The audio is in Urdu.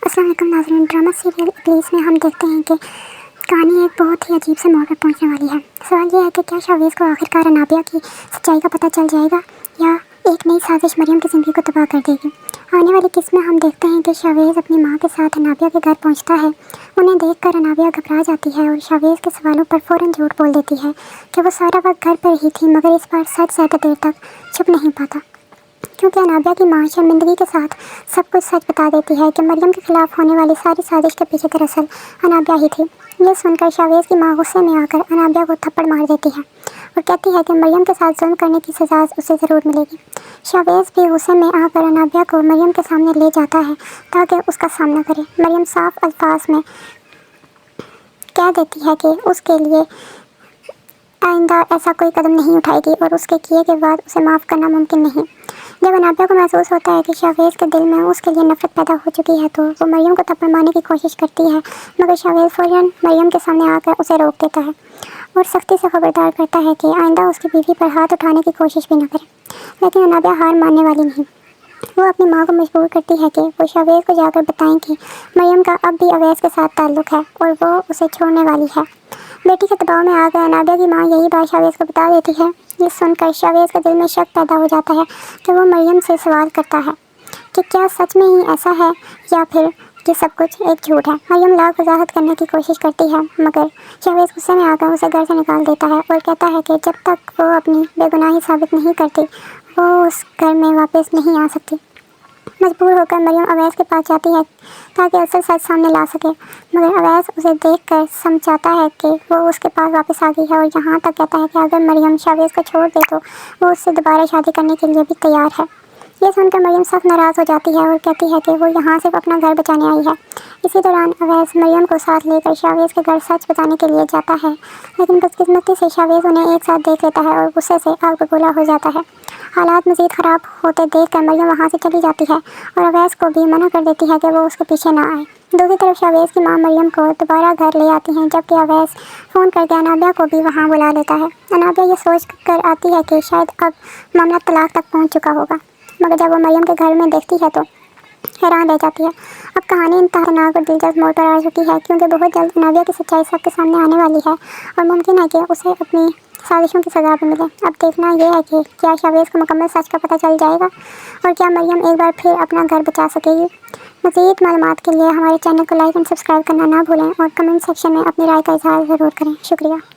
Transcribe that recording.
السلام علیکم ناظرین، ڈرامہ سیریل ابلیس میں ہم دیکھتے ہیں کہ کہانی ایک بہت ہی عجیب سے موڑ پر پہنچنے والی ہے۔ سوال یہ ہے کہ کیا شاویز کو آخرکار انابیہ کی سچائی کا پتہ چل جائے گا یا ایک نئی سازش مریم کی زندگی کو تباہ کر دے گی۔ آنے والی قسط میں ہم دیکھتے ہیں کہ شاویز اپنی ماں کے ساتھ انابیہ کے گھر پہنچتا ہے۔ انہیں دیکھ کر انابیہ گھبرا جاتی ہے اور شاویز کے سوالوں پر فوراً جھوٹ بول دیتی ہے کہ وہ سارا وقت گھر پر ہی تھی، مگر اس بار سچ زیادہ دیر تک چھپ نہیں پاتا، کیونکہ انابیہ کی ماں شرمندگی کے ساتھ سب کچھ سچ بتا دیتی ہے کہ مریم کے خلاف ہونے والی ساری سازش کے پیچھے دراصل انابیہ ہی تھی۔ یہ سن کر شاویز کی ماں غصے میں آ کر انابیہ کو تھپڑ مار دیتی ہے اور کہتی ہے کہ مریم کے ساتھ ظلم کرنے کی سزا اسے ضرور ملے گی۔ شاویز بھی غصے میں آ کر انابیہ کو مریم کے سامنے لے جاتا ہے تاکہ اس کا سامنا کرے۔ مریم صاف الفاظ میں کہہ دیتی ہے کہ اس کے لیے آئندہ ایسا کوئی قدم نہیں اٹھائے گی اور اس کے کیے کے بعد اسے معاف کرنا ممکن نہیں۔ جب انابیہ کو محسوس ہوتا ہے کہ شاویز کے دل میں اس کے لیے نفرت پیدا ہو چکی ہے تو وہ مریم کو تھپڑ مارنے کی کوشش کرتی ہے، مگر شاویز فوراً مریم کے سامنے آ کر اسے روک دیتا ہے اور سختی سے خبردار کرتا ہے کہ آئندہ اس کی بیوی پر ہاتھ اٹھانے کی کوشش بھی نہ کرے۔ لیکن انابیہ ہار ماننے والی نہیں۔ وہ اپنی ماں کو مجبور کرتی ہے کہ وہ شاویز کو جا کر بتائیں کہ مریم کا اب بھی اویس کے ساتھ تعلق ہے اور وہ اسے چھوڑنے والی ہے۔ بیٹی کے دباؤ میں آ کر انابیہ کی ماں یہی بات شاویز کو بتا دیتی ہے۔ یہ سن کر شاویز کے دل میں شک پیدا ہو جاتا ہے کہ وہ مریم سے سوال کرتا ہے کہ کیا سچ میں ہی ایسا ہے یا پھر یہ سب کچھ ایک جھوٹ ہے۔ مریم لاکھ وضاحت کرنے کی کوشش کرتی ہے، مگر شاویز غصے میں آ کر اسے گھر سے نکال دیتا ہے اور کہتا ہے کہ جب تک وہ اپنی بے گناہی ثابت نہیں کرتی وہ اس گھر میں واپس نہیں آ سکتی۔ مجبور ہو کر مریم اویس کے پاس جاتی ہے تاکہ اصل سچ سامنے لا سکے، مگر اویس اسے دیکھ کر سمجھاتا ہے کہ وہ اس کے پاس واپس آ گئی ہے اور یہاں تک کہتا ہے کہ اگر مریم شاویز کو چھوڑ دے تو وہ اس سے دوبارہ شادی کرنے کے لیے بھی تیار ہے۔ یہ سن کر مریم سخت ناراض ہو جاتی ہے اور کہتی ہے کہ وہ یہاں صرف اپنا گھر بچانے آئی ہے۔ اسی دوران اویس مریم کو ساتھ لے کر شاویز کے گھر سچ بتانے کے لیے جاتا ہے، لیکن بدقسمتی سے شاویز انہیں ایک ساتھ دیکھ لیتا ہے اور غصے سے آگ بگولا ہو جاتا ہے۔ حالات مزید خراب ہوتے دیکھ کر مریم وہاں سے چلی جاتی ہے اور اویس کو بھی منع کر دیتی ہے کہ وہ اس کے پیچھے نہ آئے۔ دوسری طرف شاویز کی ماں مریم کو دوبارہ گھر لے آتی ہیں، جبکہ اویس فون کر کے انابیہ کو بھی وہاں بلا لیتا ہے۔ انابیہ یہ سوچ کر آتی ہے کہ شاید اب معاملہ طلاق تک پہنچ چکا ہوگا، مگر جب وہ مریم کے گھر میں دیکھتی ہے تو حیران رہ جاتی ہے۔ اب کہانی انتہائی دلچسپ موڑ پر آ چکی ہے، کیونکہ بہت جلد انابیہ کی سچائی سب کے سامنے آنے والی ہے اور ممکن ہے کہ اسے اپنی سازشوں کی سزا بھی ملے۔ اب دیکھنا یہ ہے کہ کیا شاویز کو مکمل سچ کا پتہ چل جائے گا اور کیا مریم ایک بار پھر اپنا گھر بچا سکے گی۔ مزید معلومات کے لیے ہمارے چینل کو لائک اینڈ سبسکرائب کرنا نہ بھولیں اور کمنٹ سیکشن میں اپنی رائے کا اظہار ضرور کریں۔ شکریہ۔